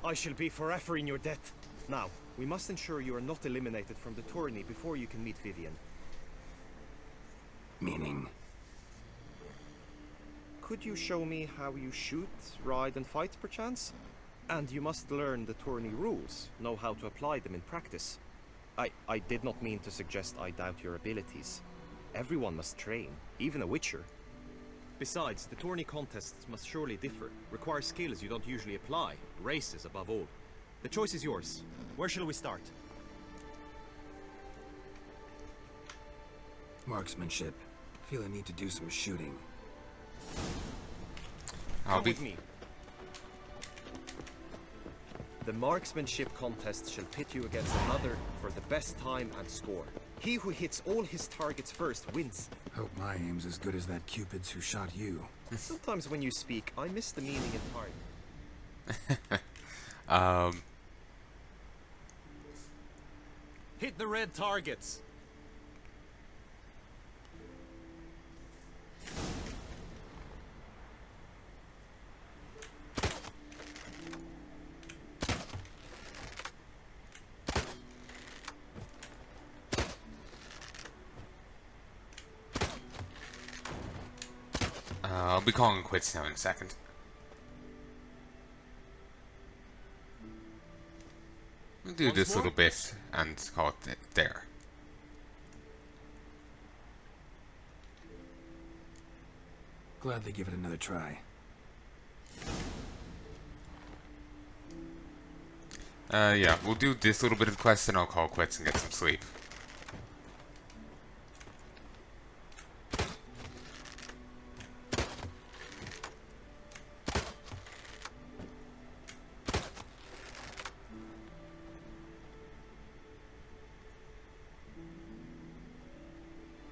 I shall be forever in your debt. Now, we must ensure you are not eliminated from the tourney before you can meet Vivian. Meaning? Could you show me how you shoot, ride and fight perchance? And you must learn the tourney rules, know how to apply them in practice. I did not mean to suggest I doubt your abilities. Everyone must train, even a witcher. Besides, the tourney contests must surely differ, require skills you don't usually apply, races above all. The choice is yours. Where shall we start? Marksmanship. Feel I need to do some shooting. Come with me. The marksmanship contest shall pit you against another for the best time and score. He who hits all his targets first wins. Hope my aim's as good as that Cupid's who shot you. Sometimes when you speak, I miss the meaning entirely. Hit the red targets. I'll be calling quits now in a second. We'll do this little bit and call it there. Gladly give it another try. Yeah, we'll do this little bit of quest and I'll call quits and get some sleep.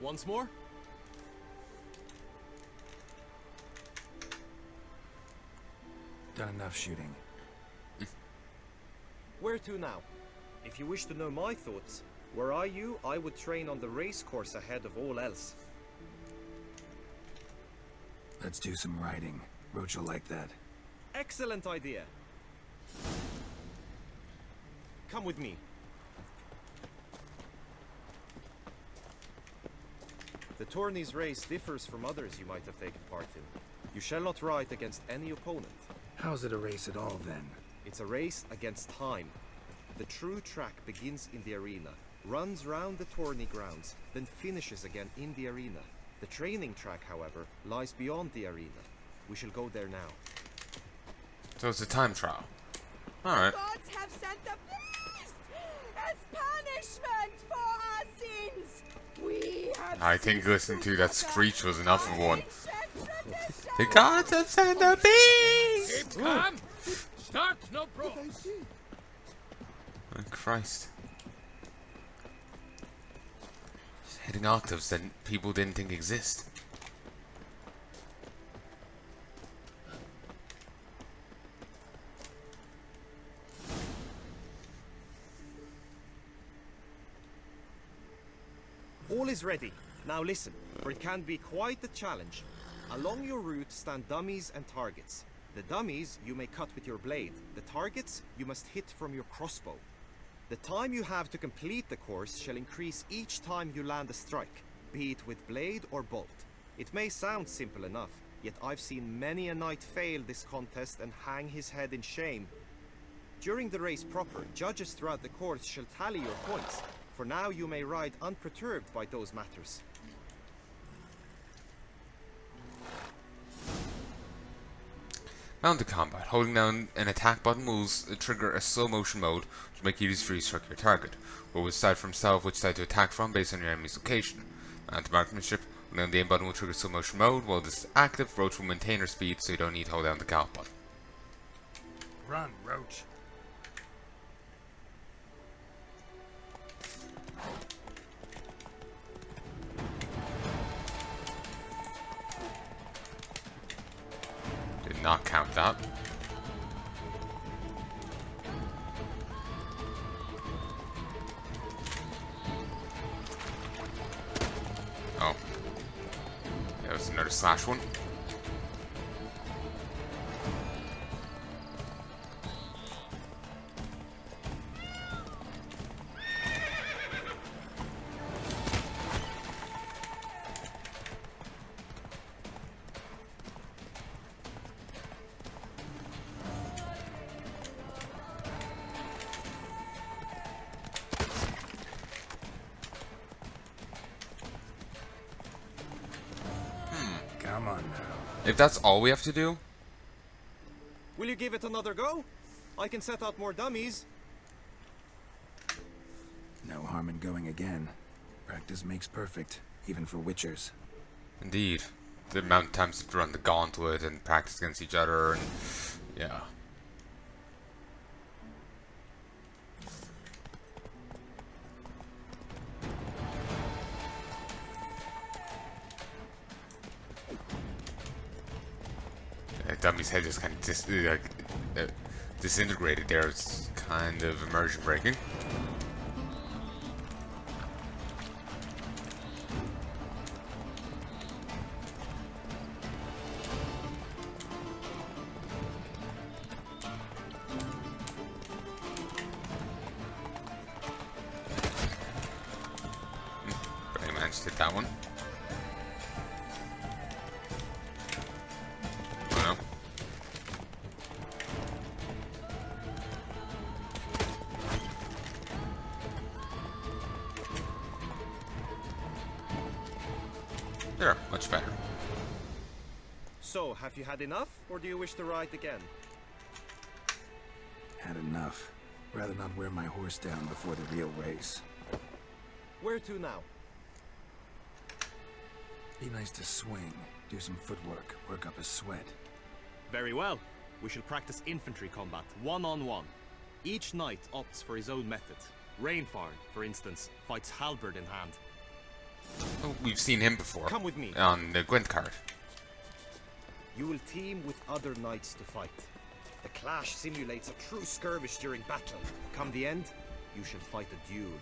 Once more? Done enough shooting. Where to now? If you wish to know my thoughts, were I you, I would train on the race course ahead of all else. Let's do some riding. Roach will like that. Excellent idea. Come with me. The tourney's race differs from others you might have taken part in. You shall not ride against any opponent. How's it a race at all, then? It's a race against time. The true track begins in the arena, runs round the tourney grounds, then finishes again in the arena. The training track, however, lies beyond the arena. We shall go there now. So it's a time trial. Alright. The gods have sent the beast as punishment for our sins. We have I think listening to that screech was enough of one. The gods have sent the beast! Come! Start, no problem. Oh, Christ. Just hitting octaves that people didn't think exist. All is ready. Now listen, for it can be quite a challenge. Along your route stand dummies and targets. The dummies you may cut with your blade. The targets you must hit from your crossbow. The time you have to complete the course shall increase each time you land a strike, be it with blade or bolt. It may sound simple enough, yet I've seen many a knight fail this contest and hang his head in shame. During the race proper, judges throughout the course shall tally your points. For now you may ride unperturbed by those matters. Mount to combat. Holding down an attack button will trigger a slow motion mode to make it easy for you to strike your target, or will decide for himself which side to attack from based on your enemy's location. Mount to marksmanship. Holding down the aim button will trigger slow motion mode. While this is active, Roach will maintain her speed, so you don't need to hold down the gallop button. Run, Roach. Did not count that. Oh. That was another slash one. If that's all we have to do, Will you give it another go? I can set out more dummies. No harm in going again. Practice makes perfect, even for witchers. indeed, the amount of times to run the gauntlet and practice against each other, and yeah. Dummy's head just kind of disintegrated there. It's kind of immersion breaking. But I managed to hit that one. There, much better. So, have you had enough, or do you wish to ride again? Had enough. Rather not wear my horse down before the real race. Where to now? Be nice to swing, do some footwork, work up a sweat. Very well. We shall practice infantry combat, one-on-one. Each knight opts for his own method. Rainfarn, for instance, fights halberd in hand. Oh, we've seen him before. Come with me. On the Gwent card. You will team with other knights to fight. The clash simulates a true skirmish during battle. Come the end, you shall fight a duel.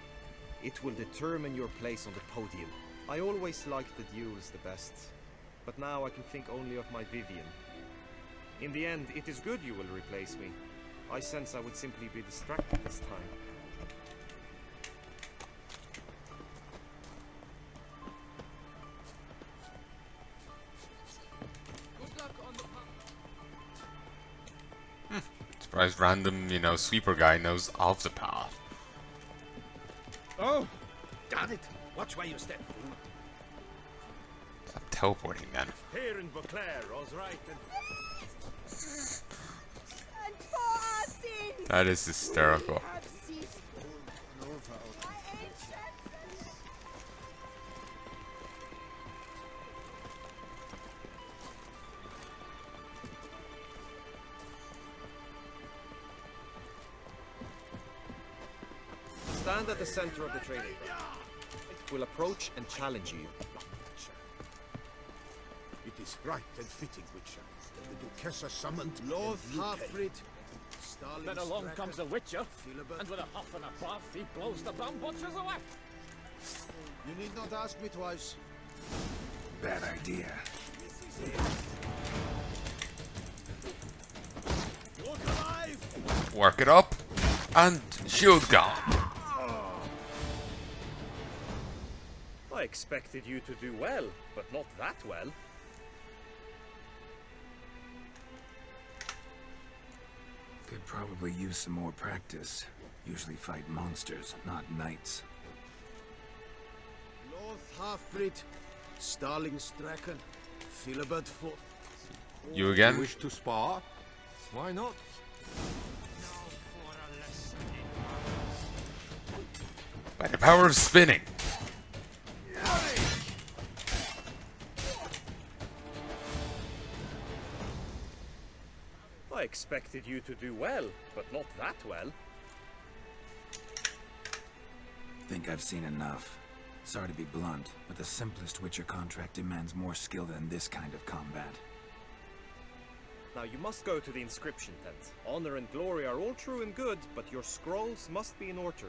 It will determine your place on the podium. I always liked the duels the best, but now I can think only of my Vivian. In the end, it is good you will replace me. I sense I would simply be distracted this time. Surprised random, sweeper guy knows of the path. Oh, damn it! Watch where you step. Stop teleporting then. Here in Beauclair, all's right. And for our sins, That is hysterical. we have ceased. My ancient Stand at the center of the training ground. It will approach and challenge you. It is right and fitting, Witcher. The Duchessa summoned Lord Halfbreed. Then along comes the Witcher, and with a huff and a puff, he blows the bum butchers away. You need not ask me twice. Bad idea. Walk alive! Work it up, and shield gone. I expected you to do well, but not that well. Could probably use some more practice. Usually fight monsters, not knights. Lord Halfbreed, Starling Stracken, Philibert for... You again? Wish to spar? Why not? By the power of spinning. I expected you to do well, but not that well. Think I've seen enough. Sorry to be blunt, but the simplest Witcher contract demands more skill than this kind of combat. Now you must go to the inscription tent. Honor and glory are all true and good, but your scrolls must be in order.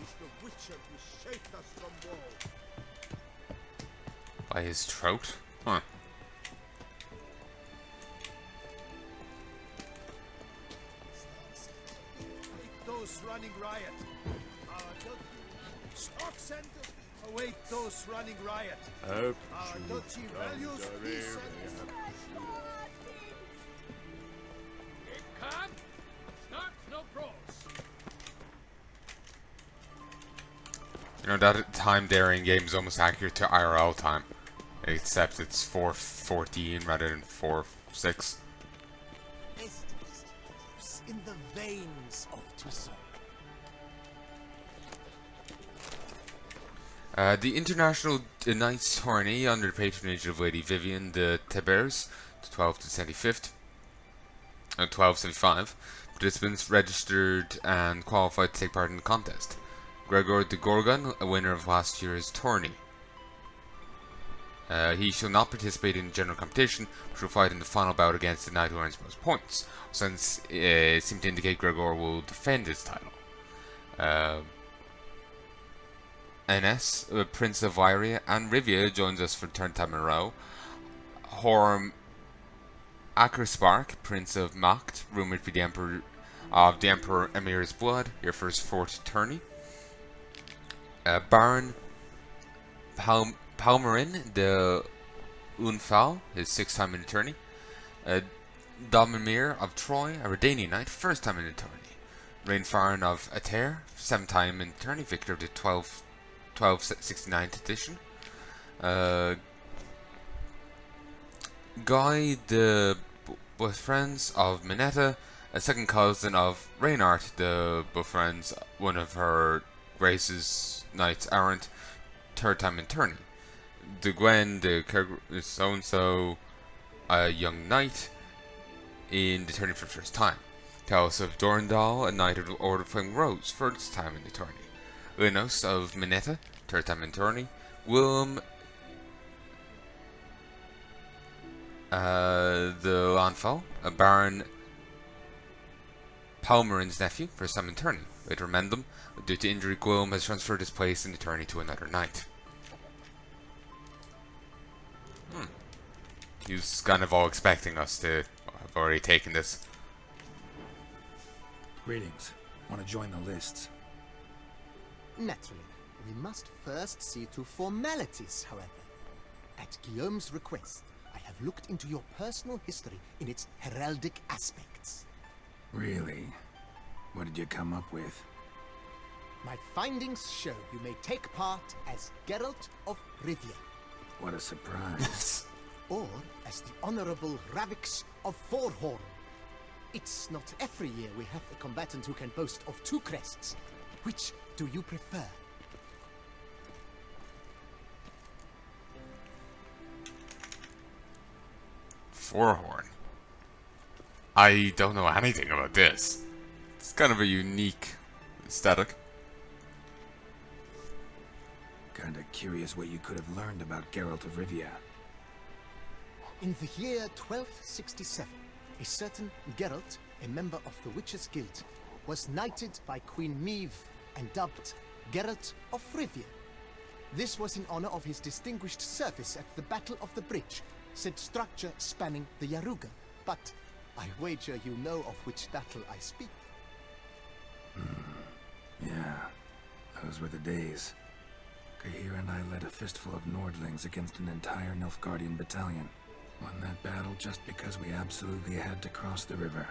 It's the Witcher who saved us from war. By his throat? Huh. Await those running riot. Stock center. Await those running riot. Our duchy values peace and It can start no pros. You know, that time there in game is almost accurate to IRL time. Except it's 4:14 rather than 4:06. It's in the veins of Toussaint. The International Knights Tourney, under the patronage of Lady Vivian de Thébers, 12 to 75th, 1275, participants registered and qualified to take part in the contest. Gregor de Gorgon, a winner of last year's tourney. He shall not participate in the general competition, but will fight in the final bout against the knight who earns most points, since it seemed to indicate Gregor will defend his title. NS, Prince of Iria, and Rivia joins us for third time in a row. Horm Akerspark, Prince of Macht, rumored to be the Emperor Emir's blood, your first fourth tourney. Baron Palmarin de Unfal, his sixth time in the tourney. Domimir of Troy, a Redanian knight, first time in the tourney. Rainfarin of Ater, seventh time in the tourney, victor of the 1269th edition. Guy the Befriends of Minetta, a second cousin of Reynard the Befriends, one of her Grace's knights errant, third time in tourney. De Gwen de so-and-so, a young knight in the tourney for the first time. Talos of Dorndal, a knight of the Order of Flaming Rose, first time in the tourney. Linos of Minetta, third time in tourney. Willem the Lanfal, a Baron Palmerin's nephew, first time in tourney. Later Mendham, due to injury, Gwilym has transferred his place in the tourney to another knight. He was kind of all expecting us to have already taken this. Greetings. Want to join the lists? Naturally. We must first see to formalities, however. At Guillaume's request, I have looked into your personal history in its heraldic aspects. Really? What did you come up with? My findings show you may take part as Geralt of Rivia. What a surprise. Or as the Honorable Ravix of Forhorn. It's not every year we have a combatant who can boast of two crests. Which do you prefer? Forhorn. I don't know anything about this. It's kind of a unique aesthetic. Kinda curious what you could have learned about Geralt of Rivia. In the year 1267, a certain Geralt, a member of the Witches' Guild, was knighted by Queen Meve and dubbed Geralt of Rivia. This was in honor of his distinguished service at the Battle of the Bridge, said structure spanning the Yaruga. But I wager you know of which battle I speak. Yeah, those were the days. Cahir and I led a fistful of Nordlings against an entire Nilfgaardian battalion. Won that battle just because we absolutely had to cross the river.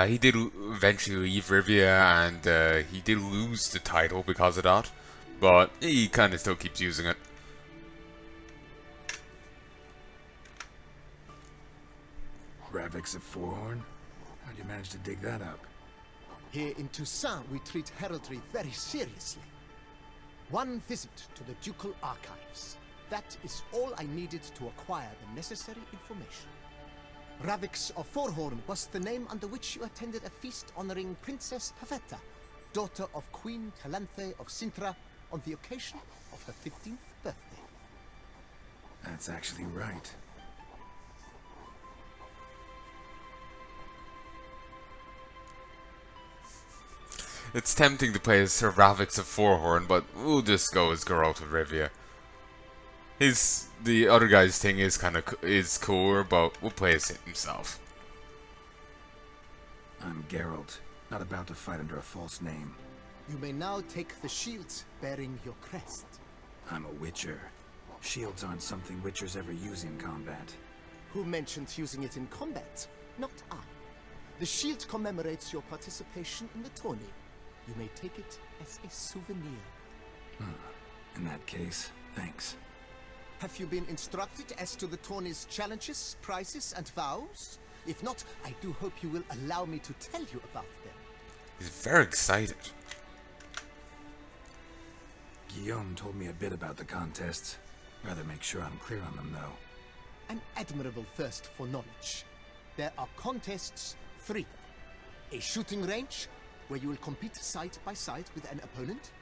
He did eventually leave Rivia, and he did lose the title because of that, but he kind of still keeps using it. Ravix of Forhorn? How'd you manage to dig that up? Here in Toussaint, we treat heraldry very seriously. One visit to the Ducal Archives. That is all I needed to acquire the necessary information. Ravix of Forhorn was the name under which you attended a feast honoring Princess Pavetta, daughter of Queen Calanthe of Sintra, on the occasion of her 15th birthday. That's actually right. It's tempting to play as Sir Ravix of Forhorn, but we'll just go as Geralt of Rivia. The other guy's thing is is cooler, but we'll play as himself. I'm Geralt, not about to fight under a false name. You may now take the shields bearing your crest. I'm a Witcher. Shields aren't something Witchers ever use in combat. Who mentioned using it in combat? Not I. The shield commemorates your participation in the tourney. You may take it as a souvenir. In that case, thanks. Have you been instructed as to the tourney's challenges, prizes, and vows? If not, I do hope you will allow me to tell you about them. He's very excited. Guillaume told me a bit about the contests. Rather make sure I'm clear on them, though. An admirable thirst for knowledge. There are contests 3. A shooting range, where you will compete side by side with an opponent.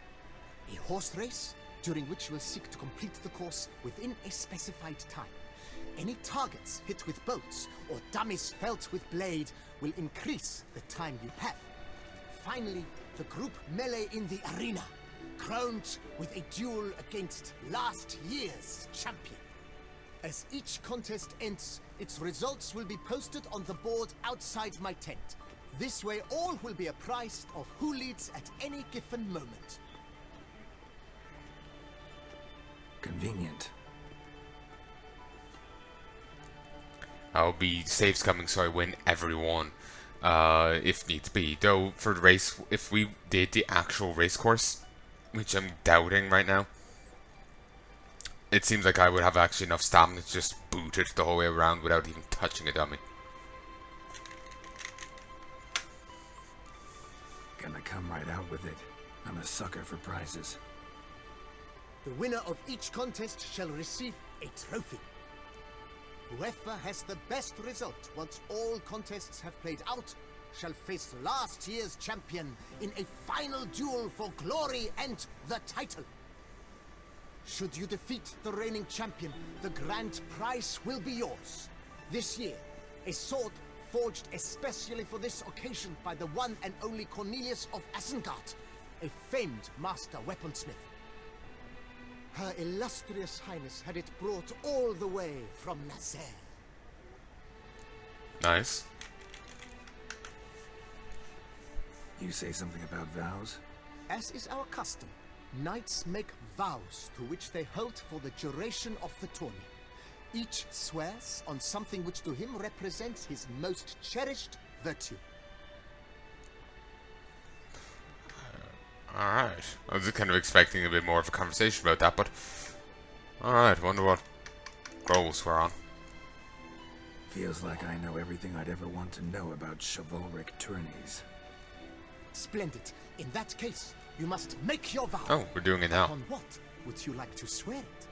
A horse race, during which you will seek to complete the course within a specified time. Any targets hit with bolts or dummies felt with blade will increase the time you have. Finally, the group melee in the arena, crowned with a duel against last year's champion. As each contest ends, its results will be posted on the board outside my tent. This way all will be apprised of who leads at any given moment. Convenient. I'll be saves coming so I win everyone, if needs be. Though, for the race, if we did the actual race course, which I'm doubting right now, it seems like I would have actually enough stamina to just boot it the whole way around without even touching a dummy. Gonna come right out with it. I'm a sucker for prizes. The winner of each contest shall receive a trophy. Whoever has the best result once all contests have played out shall face last year's champion in a final duel for glory and the title. Should you defeat the reigning champion, the grand prize will be yours. This year, a sword forged especially for this occasion by the one and only Cornelius of Isengard, a famed master weaponsmith. Her illustrious highness had it brought all the way from Nazaire. Nice. You say something about vows? As is our custom, knights make vows to which they hold for the duration of the tourney. Each swears on something which to him represents his most cherished virtue. Alright. I was kind of expecting a bit more of a conversation about that, but... Alright, wonder what goals we're on. Feels like I know everything I'd ever want to know about chivalric tourneys. Splendid. In that case, you must make your vow. Oh, we're doing it now. On what would you like to swear it?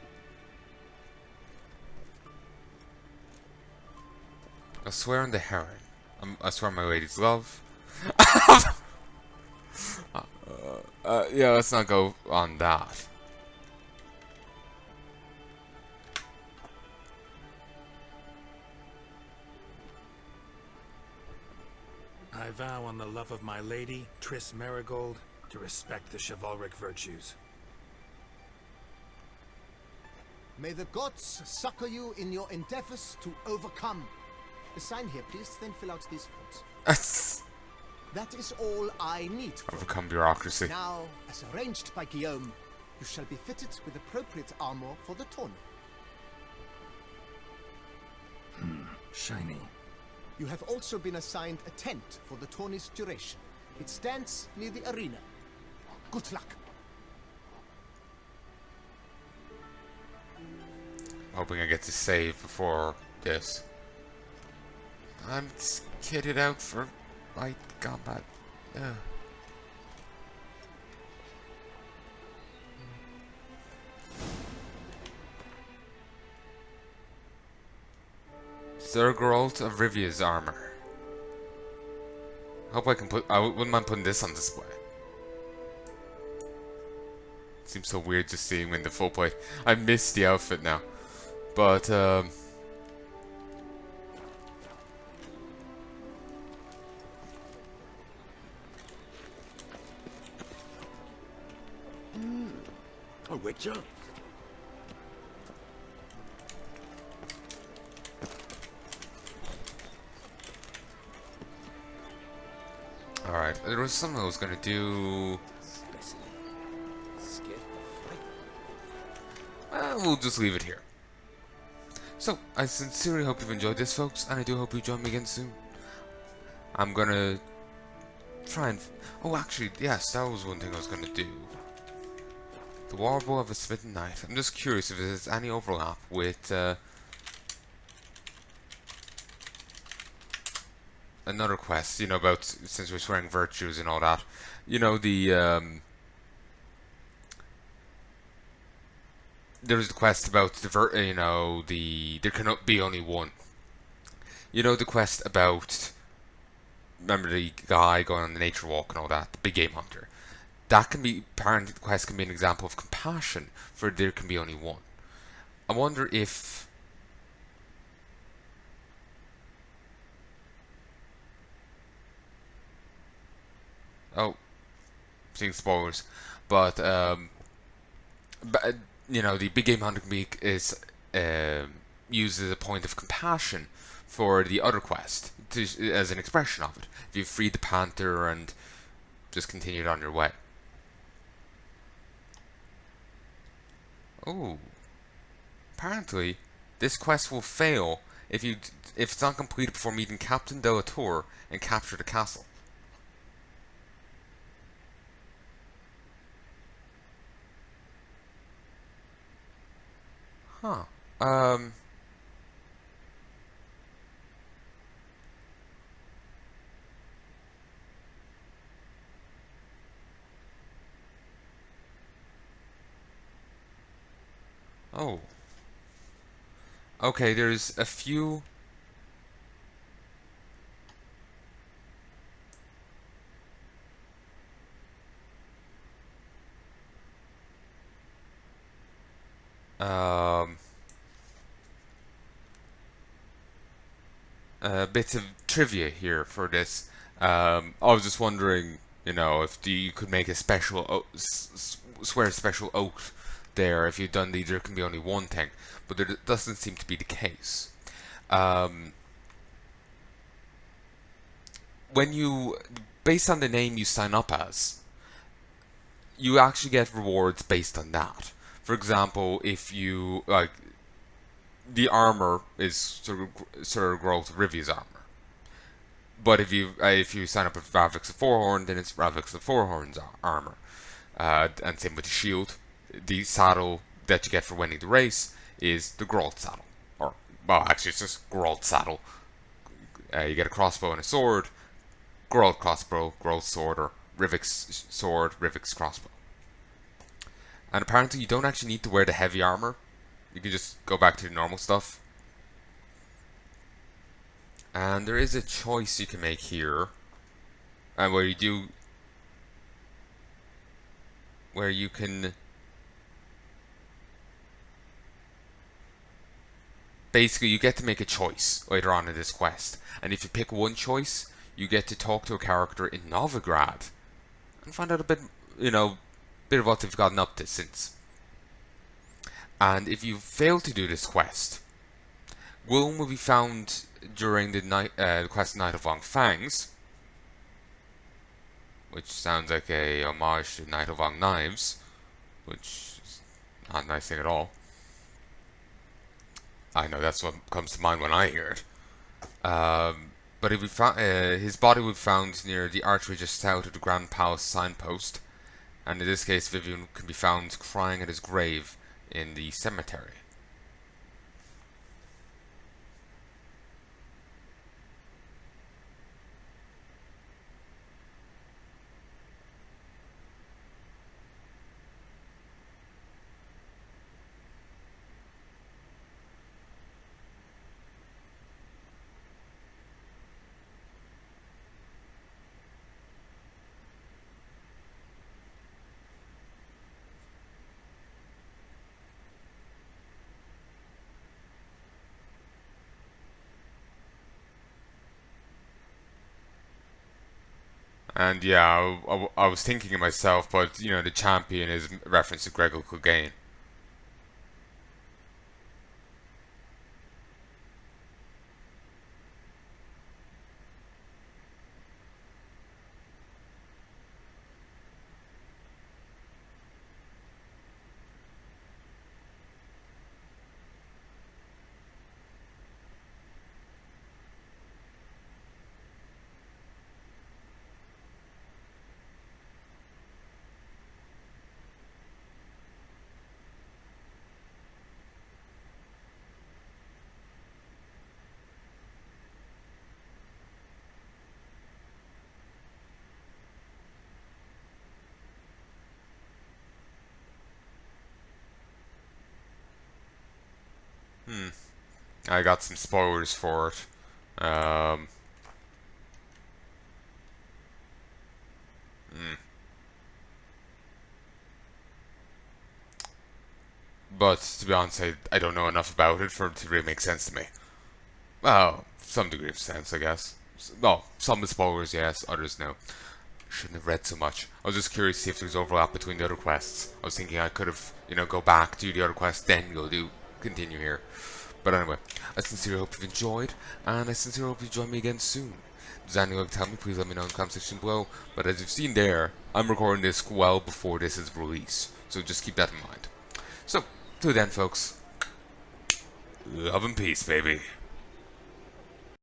I swear on the heron. I swear on my lady's love. Yeah, let's not go on that. I vow on the love of my lady, Triss Marigold, to respect the chivalric virtues. May the gods succor you in your endeavors to overcome. Sign here, please, then fill out these forms. That is all I need for Overcome bureaucracy. Now, as arranged by Guillaume, you shall be fitted with appropriate armor for the tourney. Shiny. You have also been assigned a tent for the tourney's duration. It stands near the arena. Good luck. Hoping I get to save before this. I'm kitted out for light combat. Ugh. Sir Geralt of Rivia's armor. Hope I can put. I wouldn't mind putting this on display. Seems so weird just seeing him in the full plate. I miss the outfit now, but A witcher? alright. There was something I was gonna do. We'll just leave it here. So, I sincerely hope you've enjoyed this, folks, and I do hope you join me again soon. I'm gonna try and... Oh, actually, yes, that was one thing I was gonna do. The Warbow of a Smitten Knight. I'm just curious if there's any overlap with another quest, you know, about, since we're swearing virtues and all that. You know, there was the quest about there cannot be only one. You know, the quest about, remember the guy going on the nature walk and all that, the big game hunter. That can be, apparently the quest can be an example of compassion, for there can be only one. I wonder if... Oh, seeing spoilers. But, you know, the big game hunter can be, is used as a point of compassion for the other quest, as an expression of it. If you freed the panther and just continued on your way. Oh, apparently this quest will fail if it's not completed before meeting Captain Delatour and capture the castle. Huh. Oh. Okay, there's a few... bits of trivia here for this. I was just wondering, you know, if you could make a special swear a special oath there if you've done the there can be only one thing, but there doesn't seem to be the case. When you, based on the name you sign up as, you actually get rewards based on that. For example, if you like, the armor is sort of growth of Rivia's armor. But if you sign up with Ravix the Fourhorn, then it's Ravix the Fourhorn's armor. And same with the shield. The saddle that you get for winning the race is the Geralt saddle. Or, well, actually it's just Geralt saddle. You get a crossbow and a sword. Geralt crossbow, Geralt sword, or Rivix sword, Rivix crossbow. And apparently you don't actually need to wear the heavy armor. You can just go back to the normal stuff. And there is a choice you can make here, and where you can basically, you get to make a choice later on in this quest, and if you pick one choice, you get to talk to a character in Novigrad and find out a bit, you know, bit of what they've gotten up to since. And if you fail to do this quest, Wilm will be found during the quest Night of Long Fangs, which sounds like a homage to Night of Long Knives, which is not a nice thing at all. I know that's what comes to mind when I hear it. But his body will be found near the archway just south of the Grand Palace signpost, and in this case Vivian can be found crying at his grave in the cemetery. And yeah, I was thinking of myself, but you know, the champion is a reference to Gregor Clegane. I got some spoilers for it. But to be honest, I don't know enough about it for it to really make sense to me. Well, some degree of sense, I guess. Well, some with spoilers, yes, others no. Shouldn't have read so much. I was just curious to see if there's overlap between the other quests. I was thinking I could have, go back, do the other quest, then continue here. But anyway, I sincerely hope you've enjoyed, and I sincerely hope you join me again soon. If there's anything you like to tell me, please let me know in the comment section below. But as you've seen there, I'm recording this well before this is released, so just keep that in mind. So, till then folks, love and peace, baby.